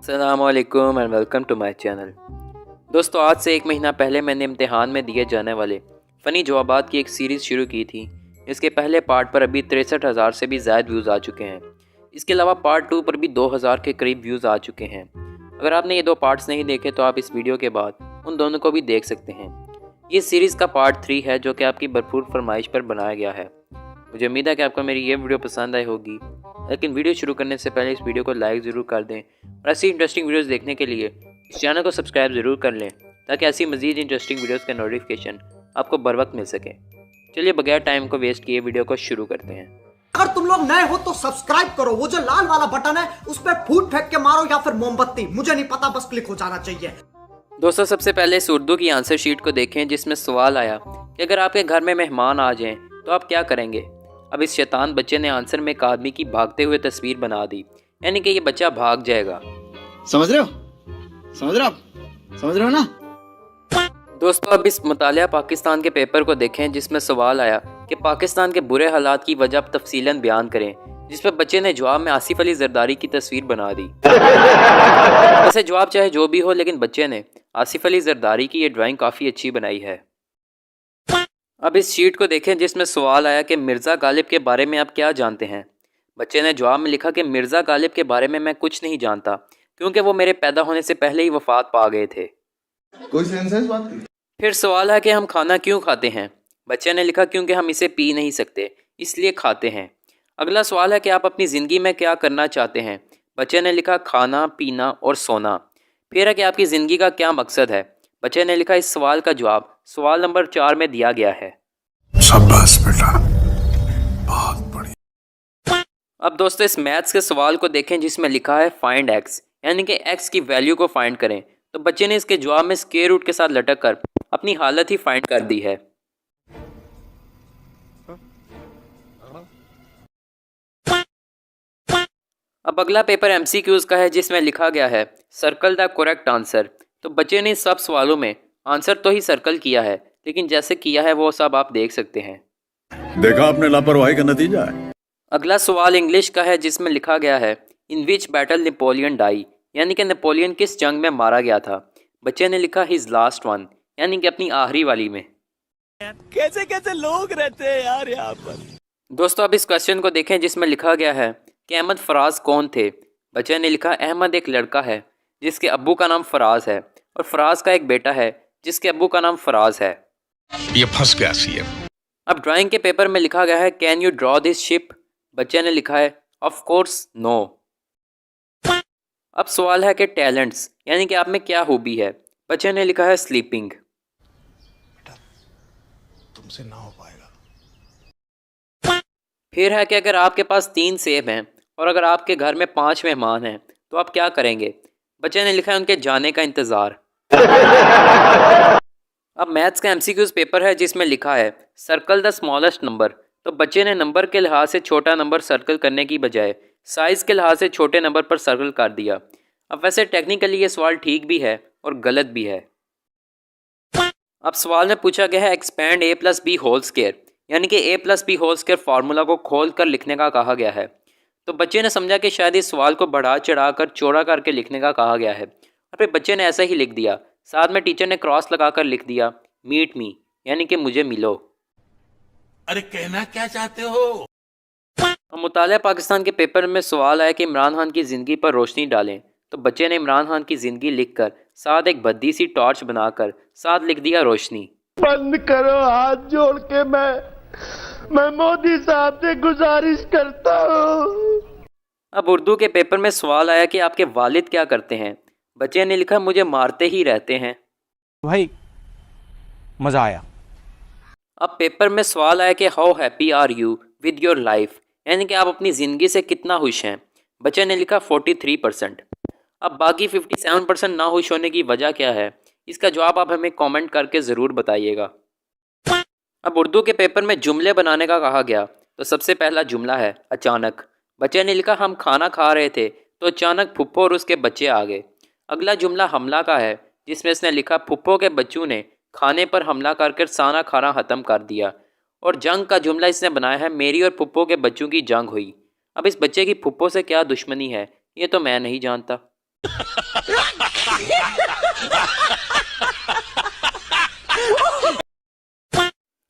अस्सलामुअलैकुम and welcome to my channel. दोस्तों, आज से 1 महीना पहले मैंने इम्तिहान में दिए जाने वाले फ़नी जवाबात की एक सीरीज़ शुरू की थी। इसके पहले पार्ट पर अभी 63,000 से भी ज़्यादा व्यूज़ आ चुके हैं। इसके अलावा पार्ट 2 पर भी 2,000 के करीब व्यूज़ आ चुके हैं। अगर आपने ये 2 पार्ट्स नहीं देखे तो आप इस वीडियो के बाद उन दोनों को भी देख सकते हैं। ये सीरीज़ का पार्ट 3 है जो कि आपकी भरपूर फरमाइश पर बनाया गया है। मुझे उम्मीद है कि आपको मेरी ये वीडियो पसंद आई होगी, लेकिन वीडियो शुरू करने से पहले इस वीडियो को लाइक ज़रूर कर दें और ऐसी इंटरेस्टिंग वीडियोस देखने के लिए इस चैनल को सब्सक्राइब ज़रूर कर लें ताकि ऐसी मज़ीद इंटरेस्टिंग वीडियोस का नोटिफिकेशन आपको बर वक्त मिल सके। चलिए बगैर टाइम को वेस्ट किए वीडियो को शुरू करते हैं। अगर तुम लोग नए हो तो सब्सक्राइब करो, वो जो लाल वाला बटन है उस पर फूट फेंक के मारो या फिर मोमबत्ती, मुझे नहीं पता, बस क्लिक हो जाना चाहिए। दोस्तों, सबसे पहले इस उर्दू की आंसर शीट को देखें जिसमें सवाल आया कि अगर आपके घर में मेहमान आ जाएं तो आप क्या करेंगे। अब इस शैतान बच्चे ने आंसर में एक आदमी की भागते हुए तस्वीर बना दी, यानी कि ये बच्चा भाग जाएगा। समझ रहे हो? समझ रहे हो ना? दोस्तों, अब इस मुतालिया पाकिस्तान के पेपर को देखें जिसमें सवाल आया कि पाकिस्तान के बुरे हालात की वजह तफसीलन बयान करें, जिस पर बच्चे ने जवाब में आसिफ अली जरदारी की तस्वीर बना दी। वैसे जवाब चाहे जो भी हो, लेकिन बच्चे ने आसिफ अली जरदारी की ये ड्राइंग काफ़ी अच्छी बनाई है। अब इस शीट को देखें जिसमें सवाल आया कि मिर्ज़ा गालिब के बारे में आप क्या जानते हैं। बच्चे ने जवाब में लिखा कि मिर्ज़ा गालिब के बारे में मैं कुछ नहीं जानता क्योंकि वो मेरे पैदा होने से पहले ही वफात पा गए थे। कोई सेंस है इस बात की? फिर सवाल है कि हम खाना क्यों खाते हैं। बच्चे ने लिखा क्योंकि हम इसे पी नहीं सकते इसलिए खाते हैं। अगला सवाल है कि आप अपनी ज़िंदगी में क्या करना चाहते हैं। बच्चे ने लिखा खाना पीना और सोना। फिर है कि आपकी ज़िंदगी का क्या मकसद है। बच्चे ने लिखा इस सवाल का जवाब सवाल नंबर 4 में दिया गया है। शाबाश बेटा, बहुत बढ़िया। अब दोस्तों, इस मैथ्स के सवाल को देखें जिसमें लिखा है फाइंड एक्स, यानी कि एक्स की वैल्यू को फाइंड करें। तो बच्चे ने इसके जवाब में स्क्वायर रूट के साथ लटक कर अपनी हालत ही फाइंड कर दी है। अब अगला पेपर एमसीक्यूज का है जिसमें लिखा गया है सर्कल द करेक्ट आंसर। तो बच्चे ने सब सवालों में आंसर तो ही सर्कल किया है, लेकिन जैसे किया है वो सब आप देख सकते हैं। देखा आपने लापरवाही का नतीजा है। अगला सवाल इंग्लिश का है जिसमें लिखा गया है इन विच बैटल नेपोलियन डाई, यानी कि नेपोलियन किस जंग में मारा गया था। बच्चे ने लिखा हिज लास्ट वन, यानी कि अपनी आखिरी वाली में। कैसे कैसे लोग रहते हैं यार यहाँ पर। दोस्तों, अब इस क्वेश्चन को देखें जिसमें लिखा गया है कि अहमद फराज कौन थे। बच्चे ने लिखा अहमद एक लड़का है जिसके अब्बू का नाम फराज है और फराज का एक बेटा है जिसके अब्बू का नाम फराज है। ये फंस गया सीएम। अब ड्राइंग के पेपर में लिखा गया है can you draw this ship. बच्चे ने लिखा है ऑफ कोर्स नो। अब सवाल है कि टैलेंट्स, यानी कि आप में क्या हॉबी है। बच्चे ने लिखा है स्लीपिंग। तुमसे ना हो पाएगा। फिर है कि अगर आपके पास 3 सेब हैं और अगर आपके घर में 5 मेहमान हैं तो आप क्या करेंगे। बच्चे ने लिखा है उनके जाने का इंतज़ार। अब मैथ्स का एमसीक्यूज पेपर है जिसमें लिखा है सर्कल द स्मॉलेस्ट नंबर। तो बच्चे ने नंबर के लिहाज से छोटा नंबर सर्कल करने की बजाय साइज़ के लिहाज से छोटे नंबर पर सर्कल कर दिया। अब वैसे टेक्निकली ये सवाल ठीक भी है और गलत भी है। अब सवाल में पूछा गया है expand a plus B whole square, यानी कि a plus B whole square formula को खोल कर लिखने का कहा गया है। तो बच्चे ने समझा कि शायद इस सवाल को बढ़ा चढ़ा कर चौड़ा करके लिखने का कहा गया है और फिर बच्चे ने ऐसा ही लिख दिया। साथ में टीचर ने क्रॉस लगा कर लिख दिया मीट मी, यानी कि मुझे मिलो। अरे कहना क्या चाहते हो। मुतालिया पाकिस्तान के पेपर में सवाल आया कि इमरान खान की ज़िंदगी पर रोशनी डालें। तो बच्चे ने इमरान खान की ज़िंदगी लिखकर साथ एक भद्दी सी टॉर्च बनाकर साथ लिख दिया रोशनी। बंद करो हाथ जोड़ के, मैं मोदी साहब से गुजारिश करता हूँ। अब उर्दू के पेपर में सवाल आया कि आपके वालिद क्या करते हैं। बच्चे ने लिखा मुझे मारते ही रहते हैं। भाई मज़ा आया। अब पेपर में सवाल आया कि how happy are you with your life, यानी कि आप अपनी ज़िंदगी से कितना खुश हैं। बच्चे ने लिखा 43%। अब बाकी 57% ना खुश होने की वजह क्या है, इसका जवाब आप हमें कमेंट करके ज़रूर बताइएगा। अब उर्दू के पेपर में जुमले बनाने का कहा गया। तो सबसे पहला जुमला है अचानक। बच्चे ने लिखा हम खाना खा रहे थे तो अचानक फुप्पो और उसके बच्चे आ गए। अगला जुमला हमला का है जिसमें इसने लिखा फुप्पो के बच्चों ने खाने पर हमला करके सारा खाना ख़त्म कर दिया। और जंग का जुमला इसने बनाया है मेरी और फुप्पो के बच्चों की जंग हुई। अब इस बच्चे की फुप्पो से क्या दुश्मनी है ये तो मैं नहीं जानता।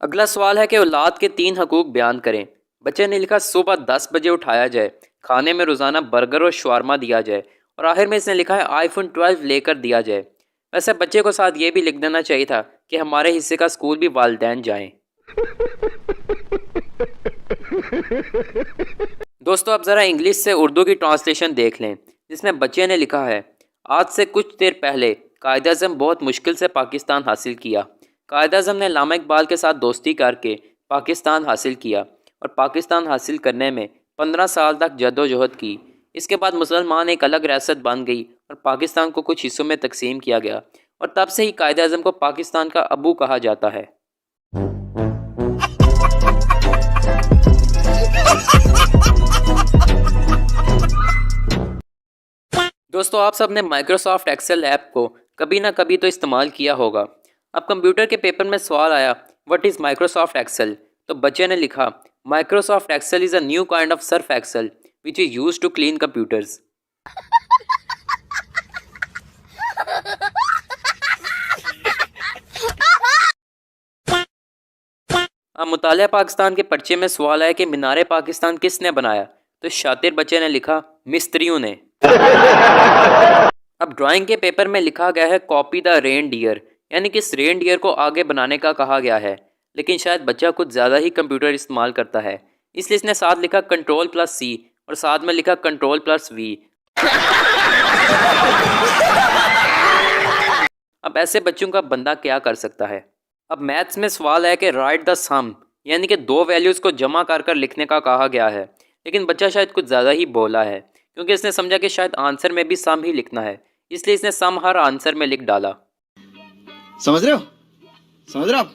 अगला सवाल है कि औलाद के 3 हकूक बयान करें। बच्चे ने लिखा सुबह 10 बजे उठाया जाए, खाने में रोज़ाना बर्गर और शवारमा दिया जाए, और आखिर में इसने लिखा है आईफोन 12 लेकर दिया जाए। वैसे बच्चे को साथ ये भी लिख देना चाहिए था कि हमारे हिस्से का स्कूल भी वालिदैन जाएं। दोस्तों अब ज़रा इंग्लिश से उर्दू की ट्रांसलेशन देख लें, जिसमें बच्चे ने लिखा है आज से कुछ देर पहले कायद-ए-आज़म बहुत मुश्किल से पाकिस्तान हासिल किया। कायद-ए-आज़म ने अल्लामा इकबाल के साथ दोस्ती करके पाकिस्तान हासिल किया और पाकिस्तान हासिल करने में 15 साल तक जद्दोजहद की। इसके बाद मुसलमान एक अलग रियासत बन गई और पाकिस्तान को कुछ हिस्सों में तकसीम किया गया, और तब से ही कायद-ए-आज़म को पाकिस्तान का अबू कहा जाता है। दोस्तों आप सब ने माइक्रोसॉफ्ट एक्सेल ऐप को कभी ना कभी तो इस्तेमाल किया होगा। अब कंप्यूटर के पेपर में सवाल आया व्हाट इज़ माइक्रोसॉफ्ट एक्सेल, तो बच्चे ने लिखा Microsoft Excel is a new kind of surf Excel which is used to clean computers. अब मुतालिया पाकिस्तान के पर्चे में सवाल आया कि मीनारे पाकिस्तान किसने बनाया, तो शातिर बच्चे ने लिखा मिस्त्रियों ने। अब ड्राइंग के पेपर में लिखा गया है कॉपी द रेन डियर, यानी कि इस रेन डियर को आगे बनाने का कहा गया है, लेकिन शायद बच्चा कुछ ज़्यादा ही कंप्यूटर इस्तेमाल करता है, इसलिए इसने साथ लिखा Ctrl+C और साथ में लिखा Ctrl+V। अब ऐसे बच्चों का बंदा क्या कर सकता है। अब मैथ्स में सवाल है कि राइट द सम, यानी कि 2 वैल्यूज़ को जमा कर कर लिखने का कहा गया है, लेकिन बच्चा शायद कुछ ज़्यादा ही बोला है, क्योंकि इसने समझा कि शायद आंसर में भी सम ही लिखना है, इसलिए इसने सम हर आंसर में लिख डाला। समझ रहे हो? समझ रहे हो आप?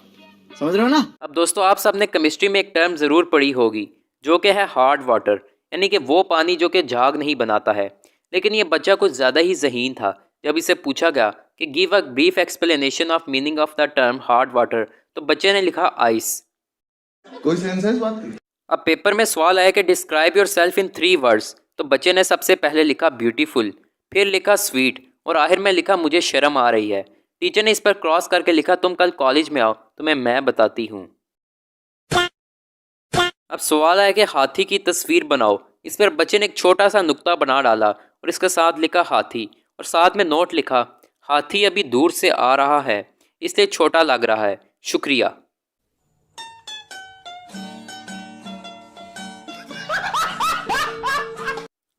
समझ रहे हो ना? अब दोस्तों आप सब ने केमिस्ट्री में एक टर्म ज़रूर पढ़ी होगी जो कि है हार्ड वाटर, यानी कि वो पानी जो कि झाग नहीं बनाता है, लेकिन ये बच्चा कुछ ज़्यादा ही ज़हीन था। जब इसे पूछा गया कि give a brief explanation of meaning of the term hard water, तो बच्चे ने लिखा आइस। कोई सेंस है इस बात की? अब पेपर में सवाल आया कि describe your self in 3 words, तो बच्चे ने सबसे पहले लिखा ब्यूटीफुल, फिर लिखा स्वीट और आखिर में लिखा मुझे शर्म आ रही है। टीचर ने इस पर क्रॉस करके लिखा तुम कल कॉलेज में आओ तुम्हें मैं बताती हूँ। अब सवाल आया कि हाथी की तस्वीर बनाओ, इस पर बच्चे ने एक छोटा सा नुक्ता बना डाला और इसके साथ लिखा हाथी और साथ में नोट लिखा हाथी अभी दूर से आ रहा है इसलिए छोटा लग रहा है, शुक्रिया।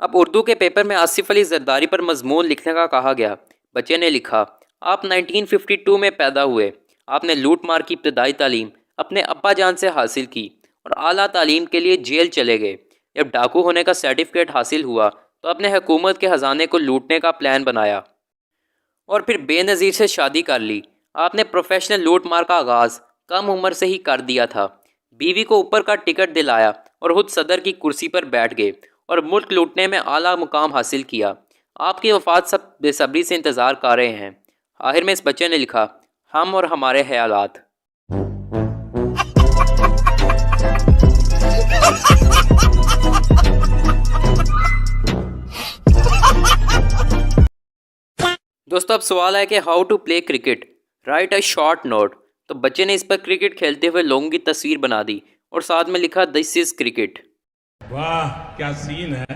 अब उर्दू के पेपर में आसिफ अली जरदारी पर मजमून लिखने का कहा गया। बच्चे ने लिखा आप 1952 में पैदा हुए, आपने लूट मार की इब्तदाई तालीम अपने अब्बा जान से हासिल की और आला तालीम के लिए जेल चले गए। जब डाकू होने का सर्टिफिकेट हासिल हुआ तो अपने हुकूमत के ख़जाने को लूटने का प्लान बनाया और फिर बेनज़ीर से शादी कर ली। आपने प्रोफेशनल लूट मार का आगाज़ कम उम्र से ही कर दिया था, बीवी को ऊपर का टिकट दिलाया और खुद सदर की कुर्सी पर बैठ गए और मुल्क लूटने में आला मुकाम हासिल किया। आपकी वफ़ात सब बेसब्री से इंतज़ार कर रहे हैं। आखिर में इस बच्चे ने लिखा हम और हमारे ख्यालात। दोस्तों अब सवाल है कि how to play cricket, write a short note, तो बच्चे ने इस पर क्रिकेट खेलते हुए लोगों की तस्वीर बना दी और साथ में लिखा दिस इज क्रिकेट। वाह क्या सीन है,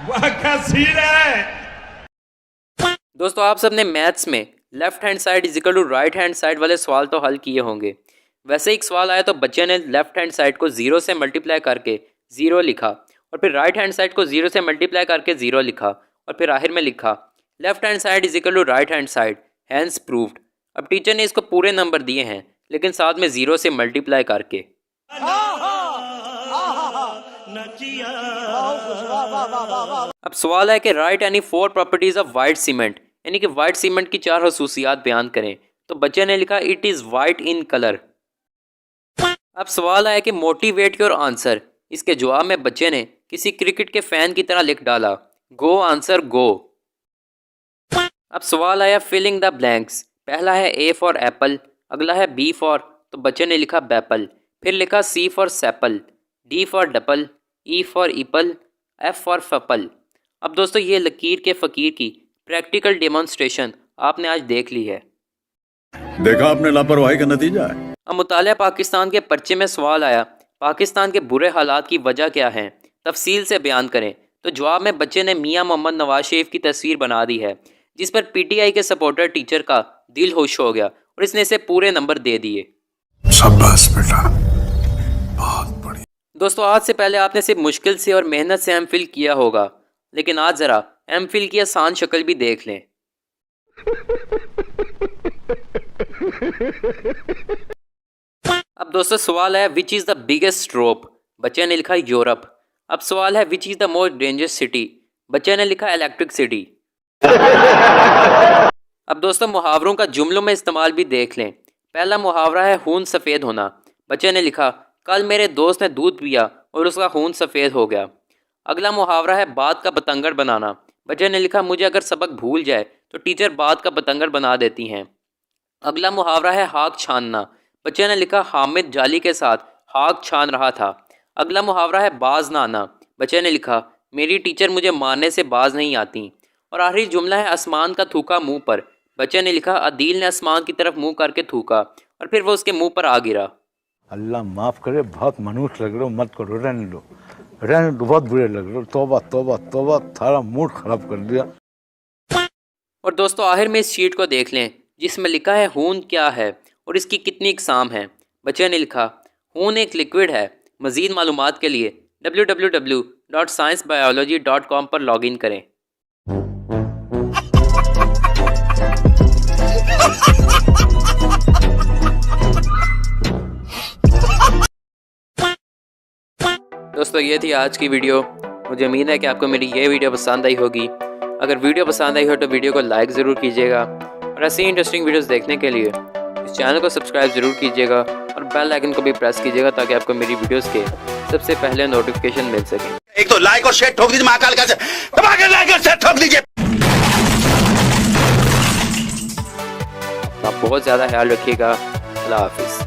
वाह क्या सीन है। दोस्तों आप सबने मैथ्स में left hand side is equal to right hand side वाले सवाल तो हल किए होंगे। वैसे एक सवाल आया तो बच्चे ने लेफ्ट हैंड साइड को 0 से मल्टीप्लाई करके 0 लिखा और फिर राइट हैंड साइड को 0 से मल्टीप्लाई करके 0 लिखा और फिर आखिर में लिखा left hand side is equal to right hand side hence proved. अब टीचर ने इसको पूरे नंबर दिए हैं लेकिन साथ में 0 से मल्टीप्लाई करके। अब सवाल है कि right any 4 properties of white cement, यानी कि वाइट सीमेंट की 4 खसूसियात बयान करें, तो बच्चे ने लिखा it is white in colour. अब सवाल है कि मोटिवेट योर आंसर, इसके जवाब में बच्चे ने किसी क्रिकेट के फैन की तरह लिख डाला गो आंसर गो। अब सवाल आया फिलिंग द ब्लैंक्स, पहला है ए फॉर एप्पल, अगला है बी फॉर, तो बच्चे ने लिखा बैपल, फिर लिखा सी फॉर सेपल, डी फॉर डपल, ई फॉर ईपल, एफ फॉर फपल। अब दोस्तों ये लकीर के फ़कीर की प्रैक्टिकल डेमोन्स्ट्रेशन आपने आज देख ली है। देखा आपने लापरवाही का नतीजा है। अब मुतालिया पाकिस्तान के पर्चे में सवाल आया, पाकिस्तान के बुरे हालात की वजह क्या है, तफसील से बयान करें। तो जवाब में बच्चे ने मियां मोहम्मद नवाज शरीफ की तस्वीर बना दी है, जिस पर पीटीआई के सपोर्टर टीचर का दिल खुश हो गया और इसने इसे पूरे नंबर दे दिए। शाबाश बेटा, बहुत बढ़िया। दोस्तों आज से पहले आपने सिर्फ मुश्किल से और मेहनत से एमफिल किया होगा, लेकिन आज ज़रा एमफिल की आसान शक्ल भी देख लें। अब दोस्तों सवाल है विच इज़ द बिगेस्ट रोप, बच्चे ने लिखा यूरोप। अब सवाल है which is the most dangerous city, बच्चे ने लिखा इलेक्ट्रिक सिटी। अब दोस्तों मुहावरों का जुमलों में इस्तेमाल भी देख लें। पहला मुहावरा है खून सफ़ेद होना, बच्चे ने लिखा कल मेरे दोस्त ने दूध पिया और उसका खून सफ़ेद हो गया। अगला मुहावरा है बात का बतंगड़ बनाना, बच्चे ने लिखा मुझे अगर सबक भूल जाए तो टीचर बात का बतंगड़ बना देती हैं। अगला मुहावरा है हाक छानना, बच्चे ने लिखा हामिद जाली के साथ हाक छान रहा था। अगला मुहावरा है बाज ना आना, बच्चे ने लिखा मेरी टीचर मुझे मारने से बाज नहीं आती। और आखिरी जुमला है आसमान का थूका मुंह पर, बच्चे ने लिखा अदील ने आसमान की तरफ मुंह करके थूका और फिर वो उसके मुंह पर आ गिरा। अल्लाह माफ़ करे, बहुत मनुष्य लग रहे हो, मत करो, रहने दो, बहुत बुरे लग रहे हो। तौबा तौबा तौबा, थारा मूड खराब कर दिया। और दोस्तों आखिर में इस शीट को देख लें जिसमें लिखा है खून क्या है और इसकी कितनी इकसाम है। बच्चे ने लिखा खून एक लिक्विड है। मज़ीद मालूमात के लिए www.sciencebiology.com पर लॉगिन करें। दोस्तों ये थी आज की वीडियो। मुझे उम्मीद है कि आपको मेरी ये वीडियो पसंद आई होगी। अगर वीडियो पसंद आई हो तो वीडियो को लाइक ज़रूर कीजिएगा और ऐसी इंटरेस्टिंग वीडियोस देखने के लिए इस चैनल को सब्सक्राइब ज़रूर कीजिएगा और बेल आइकन को भी प्रेस कीजिएगा ताकि आपको मेरी वीडियोस के सबसे पहले नोटिफिकेशन मिल सके। एक तो लाइक और शेयर ठोक दीजिए, महाकाल का दबा के लाइक और शेयर ठोक दीजिए। आप बहुत ज़्यादा ख्याल रखिएगा। अल्लाह हाफिज़।